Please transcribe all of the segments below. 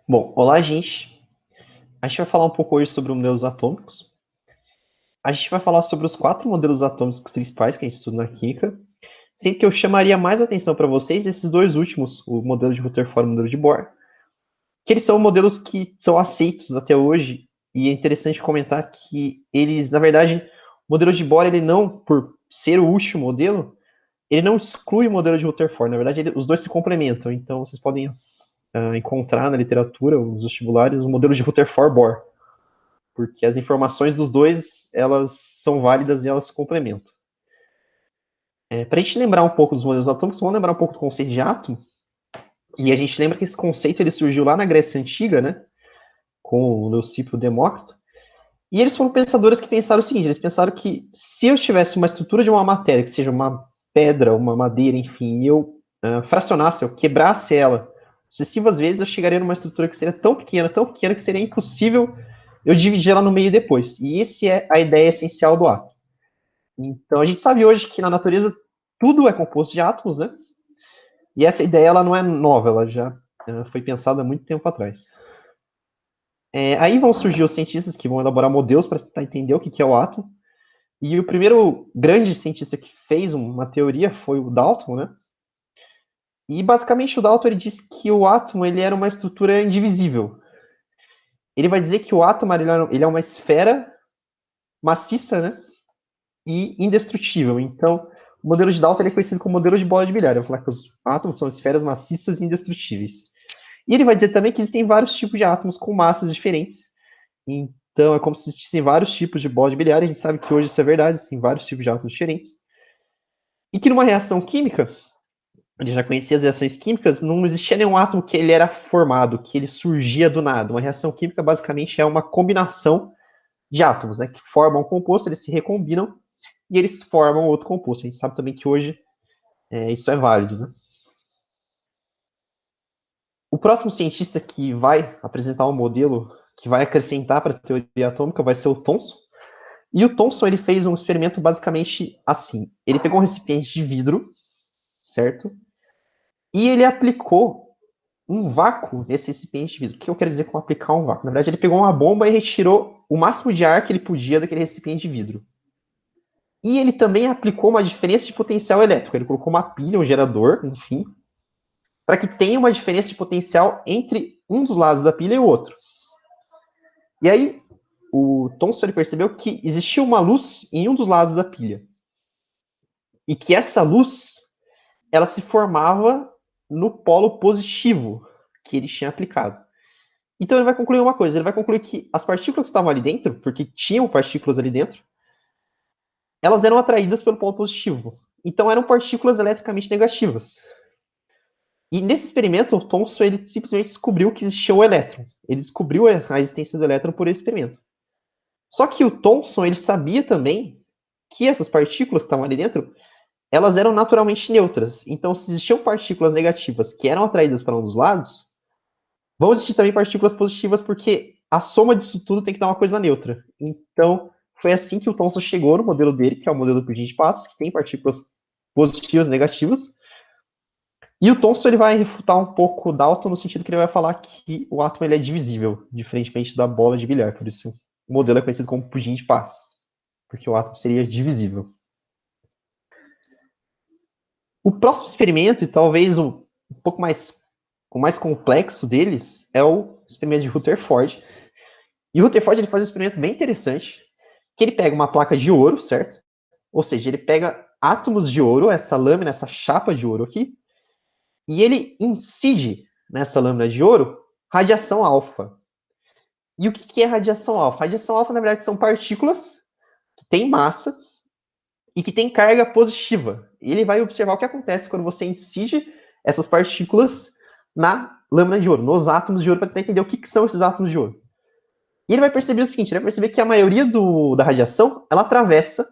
Bom, olá, gente. A gente vai falar um pouco hoje sobre modelos atômicos. A gente vai falar sobre os 4 modelos atômicos principais que a gente estuda na química, sendo que eu chamaria mais atenção para vocês esses dois últimos, o modelo de Rutherford e o modelo de Bohr, que eles são modelos que são aceitos até hoje, e é interessante comentar que eles, na verdade, o modelo de Bohr, ele não, por ser o último modelo, ele não exclui o modelo de Rutherford, na verdade, os dois se complementam, então vocês podem encontrar na literatura, nos vestibulares, o modelo de Rutherford-Bohr, porque as informações dos dois, elas são válidas e elas se complementam. Para a gente lembrar um pouco dos modelos atômicos, vamos lembrar um pouco do conceito de átomo, e a gente lembra que esse conceito ele surgiu lá na Grécia Antiga, né, com o Leucipo e o Demócrito, e eles foram pensadores que pensaram o seguinte, eles pensaram que se eu tivesse uma estrutura de uma matéria, que seja uma pedra, uma madeira, enfim, e eu fracionasse, eu quebrasse ela sucessivas vezes, eu chegaria numa estrutura que seria tão pequena que seria impossível eu dividir ela no meio depois. E essa é a ideia essencial do átomo. Então a gente sabe hoje que na natureza tudo é composto de átomos, né? E essa ideia ela não é nova, ela já foi pensada há muito tempo atrás. Aí vão surgir os cientistas que vão elaborar modelos para tentar entender o que é o átomo. E o primeiro grande cientista que fez uma teoria foi o Dalton, né? E basicamente o Dalton ele disse que o átomo ele era uma estrutura indivisível. Ele vai dizer que o átomo ele é uma esfera maciça, né? E indestrutível. Então, o modelo de Dalton é conhecido como modelo de bola de bilhar. Eu vou falar que os átomos são esferas maciças e indestrutíveis. E ele vai dizer também que existem vários tipos de átomos com massas diferentes. Então, é como se existissem vários tipos de bola de bilhar. E a gente sabe que hoje isso é verdade, existem vários tipos de átomos diferentes. E que numa reação química, ele já conhecia as reações químicas, não existia nenhum átomo que ele era formado, que ele surgia do nada. Uma reação química basicamente é uma combinação de átomos, né, que formam um composto, eles se recombinam e eles formam outro composto. A gente sabe também que hoje isso é válido. Né? O próximo cientista que vai apresentar um modelo que vai acrescentar para a teoria atômica vai ser o Thomson. E o Thomson ele fez um experimento basicamente assim. Ele pegou um recipiente de vidro, certo? E ele aplicou um vácuo nesse recipiente de vidro. O que eu quero dizer com aplicar um vácuo? Na verdade, ele pegou uma bomba e retirou o máximo de ar que ele podia daquele recipiente de vidro. E ele também aplicou uma diferença de potencial elétrico. Ele colocou uma pilha, um gerador, enfim, para que tenha uma diferença de potencial entre um dos lados da pilha e o outro. E aí, o Thomson percebeu que existia uma luz em um dos lados da pilha. E que essa luz, ela se formava no polo positivo que ele tinha aplicado. Então ele vai concluir uma coisa, ele vai concluir que as partículas que estavam ali dentro, porque tinham partículas ali dentro, elas eram atraídas pelo polo positivo. Então eram partículas eletricamente negativas. E nesse experimento, o Thomson ele simplesmente descobriu que existia o elétron. Ele descobriu a existência do elétron por esse experimento. Só que o Thomson ele sabia também que essas partículas que estavam ali dentro, elas eram naturalmente neutras. Então, se existiam partículas negativas que eram atraídas para um dos lados, vão existir também partículas positivas, porque a soma disso tudo tem que dar uma coisa neutra. Então, foi assim que o Thomson chegou no modelo dele, que é o modelo do de Passos, que tem partículas positivas e negativas. E o Thomson ele vai refutar um pouco o Dalton no sentido que ele vai falar que o átomo ele é divisível, diferentemente da bola de bilhar. Por isso, o modelo é conhecido como pudim de paz, porque o átomo seria divisível. O próximo experimento, e talvez um pouco o mais complexo deles, é o experimento de Rutherford. E o Rutherford ele faz um experimento bem interessante, que ele pega uma placa de ouro, certo? Ou seja, ele pega átomos de ouro, essa lâmina, essa chapa de ouro aqui, e ele incide nessa lâmina de ouro radiação alfa. E o que é radiação alfa? Radiação alfa, na verdade, são partículas que têm massa e que têm carga positiva. E ele vai observar o que acontece quando você incide essas partículas na lâmina de ouro, nos átomos de ouro, para tentar entender o que são esses átomos de ouro. E ele vai perceber o seguinte, ele vai perceber que a maioria da radiação, ela atravessa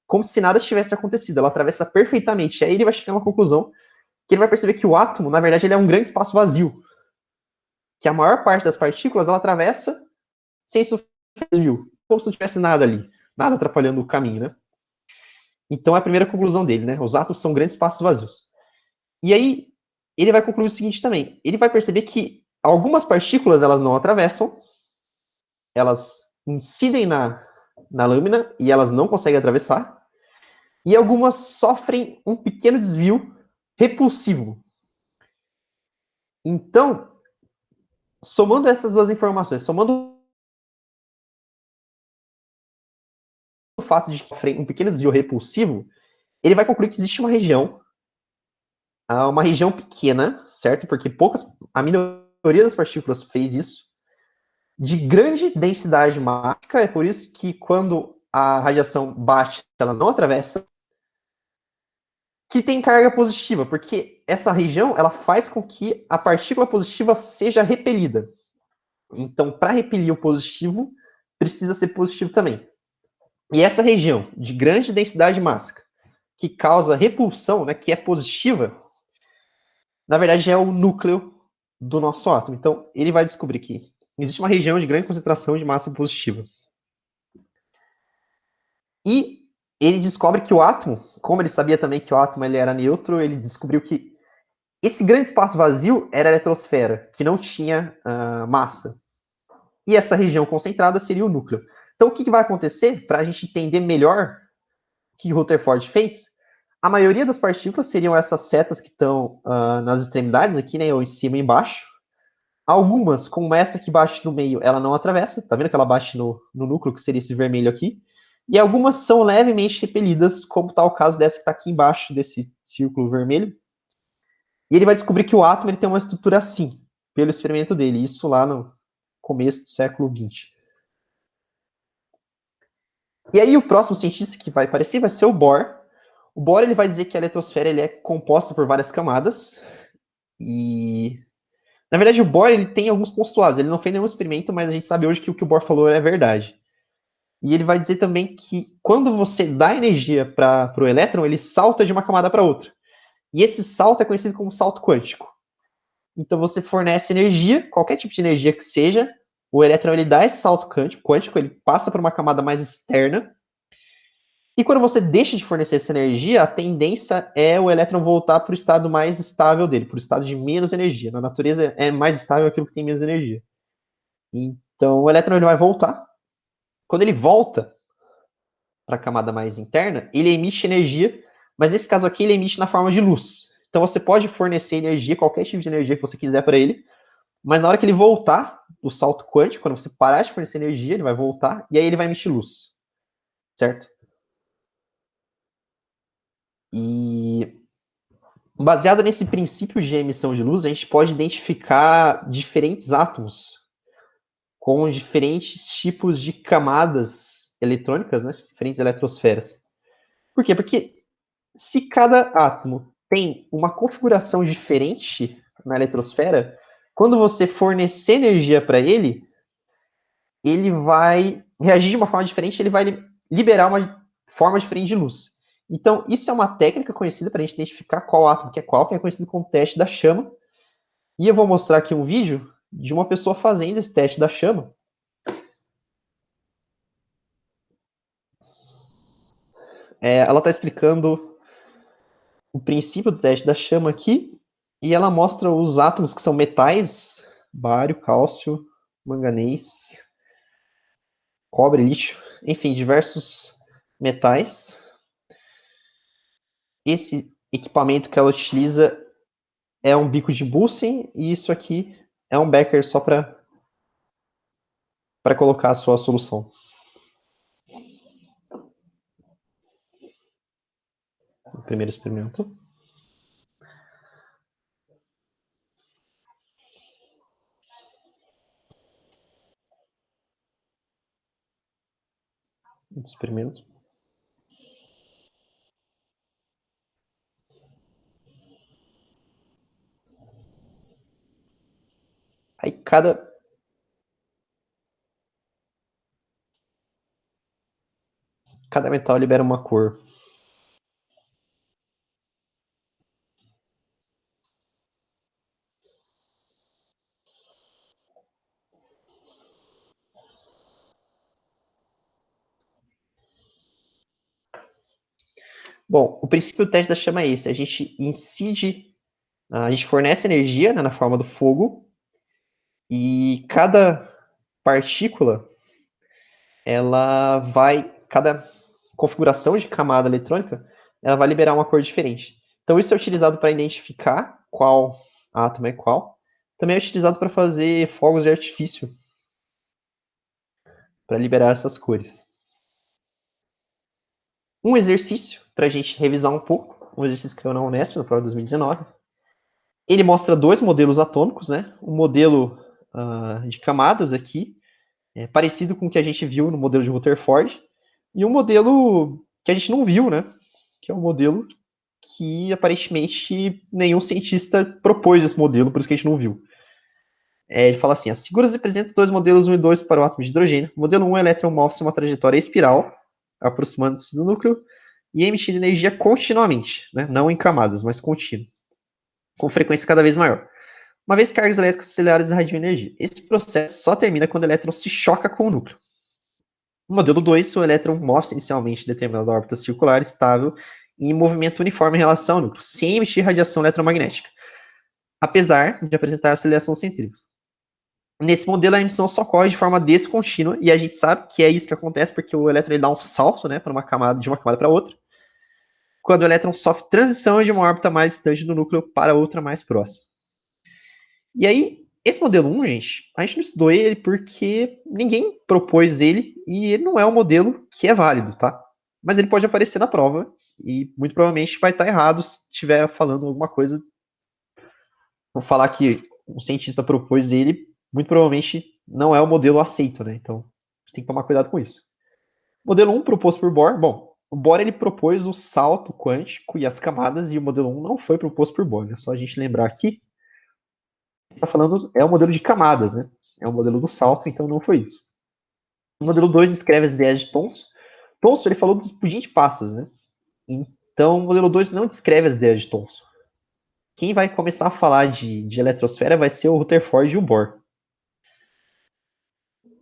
como se nada tivesse acontecido, ela atravessa perfeitamente. Aí ele vai chegar a uma conclusão que ele vai perceber que o átomo, na verdade, ele é um grande espaço vazio, que a maior parte das partículas, ela atravessa sem sofrer desvio, como se não tivesse nada ali, nada atrapalhando o caminho, né? Então é a primeira conclusão dele, né? Os átomos são grandes espaços vazios. E aí ele vai concluir o seguinte também, ele vai perceber que algumas partículas elas não atravessam, elas incidem na lâmina e elas não conseguem atravessar, e algumas sofrem um pequeno desvio repulsivo. Então, somando essas duas informações, somando o fato de que sofrem um pequeno desvio repulsivo, ele vai concluir que existe uma região pequena, certo? Porque a minoria das partículas fez isso, de grande densidade mágica, é por isso que quando a radiação bate, ela não atravessa, que tem carga positiva, porque essa região ela faz com que a partícula positiva seja repelida. Então, para repelir o positivo, precisa ser positivo também. E essa região de grande densidade mássica, que causa repulsão, né, que é positiva, na verdade é o núcleo do nosso átomo. Então, ele vai descobrir que existe uma região de grande concentração de massa positiva. E ele descobre que o átomo, como ele sabia também que o átomo ele era neutro, ele descobriu que esse grande espaço vazio era a eletrosfera, que não tinha massa. E essa região concentrada seria o núcleo. Então, o que vai acontecer para a gente entender melhor o que Rutherford fez? A maioria das partículas seriam essas setas que estão nas extremidades aqui, né, ou em cima e embaixo. Algumas, como essa que bate no meio, ela não atravessa. Tá vendo que ela bate no núcleo, que seria esse vermelho aqui? E algumas são levemente repelidas, como está o caso dessa que está aqui embaixo desse círculo vermelho. E ele vai descobrir que o átomo ele tem uma estrutura assim, pelo experimento dele. Isso lá no começo do século XX. E aí o próximo cientista que vai aparecer vai ser o Bohr. O Bohr ele vai dizer que a eletrosfera ele é composta por várias camadas. E na verdade o Bohr ele tem alguns postulados. Ele não fez nenhum experimento, mas a gente sabe hoje que o que o Bohr falou é verdade. E ele vai dizer também que quando você dá energia para o elétron, ele salta de uma camada para outra. E esse salto é conhecido como salto quântico. Então você fornece energia, qualquer tipo de energia que seja, o elétron ele dá esse salto quântico, ele passa para uma camada mais externa. E quando você deixa de fornecer essa energia, a tendência é o elétron voltar para o estado mais estável dele, para o estado de menos energia. Na natureza é mais estável aquilo que tem menos energia. Então o elétron ele vai voltar. Quando ele volta para a camada mais interna, ele emite energia, mas nesse caso aqui ele emite na forma de luz. Então você pode fornecer energia, qualquer tipo de energia que você quiser para ele, mas na hora que ele voltar do salto quântico, quando você parar de fornecer energia, ele vai voltar e aí ele vai emitir luz, certo? E baseado nesse princípio de emissão de luz, a gente pode identificar diferentes átomos com diferentes tipos de camadas eletrônicas, né? Diferentes eletrosferas. Por quê? Porque se cada átomo tem uma configuração diferente na eletrosfera, quando você fornecer energia para ele vai reagir de uma forma diferente, ele vai liberar uma forma diferente de luz. Então, isso é uma técnica conhecida para a gente identificar qual átomo que é conhecido como teste da chama. E eu vou mostrar aqui um vídeo de uma pessoa fazendo esse teste da chama. Ela está explicando o princípio do teste da chama aqui, e ela mostra os átomos que são metais, bário, cálcio, manganês, cobre, lítio, enfim, diversos metais. Esse equipamento que ela utiliza é um bico de Bunsen e isso aqui é um becker só para colocar a sua solução. O primeiro experimento. Experimento. Aí cada metal libera uma cor. Bom, o princípio do teste da chama é esse. A gente incide, a gente fornece energia, né, na forma do fogo, E cada partícula, cada configuração de camada eletrônica, ela vai liberar uma cor diferente. Então isso é utilizado para identificar qual átomo é qual. Também é utilizado para fazer fogos de artifício, para liberar essas cores. Um exercício para a gente revisar um pouco, um exercício que caiu na Unesp, na prova de 2019. Ele mostra dois modelos atômicos, né? Um modelo de camadas aqui, parecido com o que a gente viu no modelo de Rutherford, e um modelo que a gente não viu, né? Que é um modelo que aparentemente nenhum cientista propôs esse modelo, por isso que a gente não viu. Ele fala assim: as figuras representam dois modelos 1 e 2 para o átomo de hidrogênio. O modelo 1, o elétron move-se uma trajetória espiral, aproximando-se do núcleo e emitindo energia continuamente, né? Não em camadas, mas contínuo, com frequência cada vez maior. Uma vez que cargas elétricas aceleradas irradiam energia. Esse processo só termina quando o elétron se choca com o núcleo. No modelo 2, o elétron mostra inicialmente determinada órbita circular estável e em movimento uniforme em relação ao núcleo, sem emitir radiação eletromagnética, apesar de apresentar aceleração centrífuga. Nesse modelo, a emissão só ocorre de forma descontínua, e a gente sabe que é isso que acontece porque o elétron ele dá um salto, né, para uma camada, de uma camada para outra, quando o elétron sofre transição de uma órbita mais distante do núcleo para outra mais próxima. E aí, esse modelo 1, gente, a gente não estudou ele porque ninguém propôs ele e ele não é um modelo que é válido, tá? Mas ele pode aparecer na prova e muito provavelmente vai estar errado se estiver falando alguma coisa. Vou falar que um cientista propôs ele, muito provavelmente não é o modelo aceito, né? Então, você tem que tomar cuidado com isso. Modelo 1 proposto por Bohr, bom, o Bohr ele propôs o salto quântico e as camadas e o modelo 1 não foi proposto por Bohr, é só a gente lembrar aqui. Está falando é o modelo de camadas, né? É o modelo do salto, então não foi isso. O modelo 2 descreve as ideias de Thomson. Thomson ele falou dos pudim de passas, né? Então o modelo 2 não descreve as ideias de Thomson. Quem vai começar a falar de eletrosfera vai ser o Rutherford e o Bohr.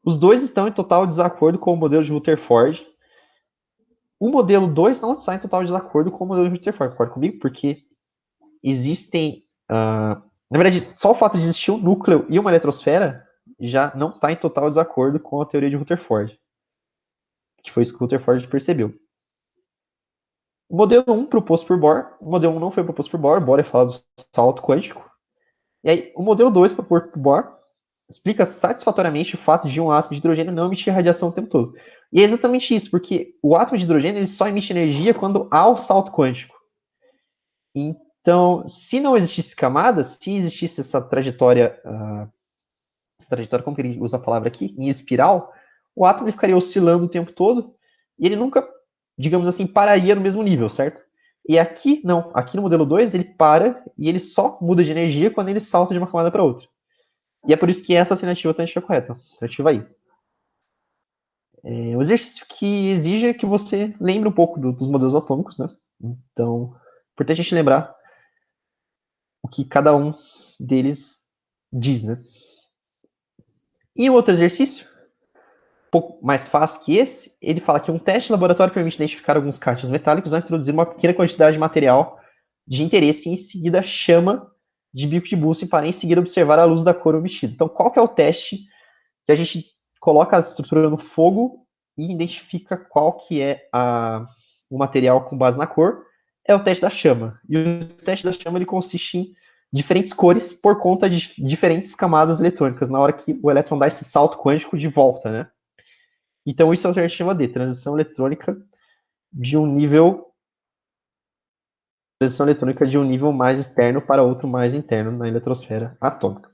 Os dois estão em total desacordo com o modelo de Rutherford. O modelo 2 não está em total desacordo com o modelo de Rutherford, concorda comigo? Porque existem. Na verdade, só o fato de existir um núcleo e uma eletrosfera já não está em total desacordo com a teoria de Rutherford, que foi isso que o Rutherford percebeu. O modelo 1 proposto por Bohr, o modelo 1 não foi proposto por Bohr, Bohr é falado do salto quântico. E aí, o modelo 2 proposto por Bohr explica satisfatoriamente o fato de um átomo de hidrogênio não emitir radiação o tempo todo. E é exatamente isso, porque o átomo de hidrogênio ele só emite energia quando há o salto quântico. Então, se não existisse camadas, se existisse essa trajetória, como que ele usa a palavra aqui, em espiral, o átomo ele ficaria oscilando o tempo todo e ele nunca, digamos assim, pararia no mesmo nível, certo? E aqui, não. Aqui no modelo 2, ele para e ele só muda de energia quando ele salta de uma camada para outra. E é por isso que essa alternativa é a correta. Alternativa aí. O exercício que exige é que você lembre um pouco dos modelos atômicos, né? Então, é importante a gente lembrar o que cada um deles diz, né? E o outro exercício, um pouco mais fácil que esse, ele fala que um teste de laboratório permite identificar alguns cátions metálicos ao introduzir uma pequena quantidade de material de interesse e em seguida chama de bico de Bunsen para em seguida observar a luz da cor emitida. Então, qual que é o teste que a gente coloca a estrutura no fogo e identifica qual que é o material com base na cor? É o teste da chama. E o teste da chama ele consiste em diferentes cores por conta de diferentes camadas eletrônicas na hora que o elétron dá esse salto quântico de volta, né? Então isso é a alternativa D, de um nível transição eletrônica de um nível mais externo para outro mais interno na eletrosfera atômica.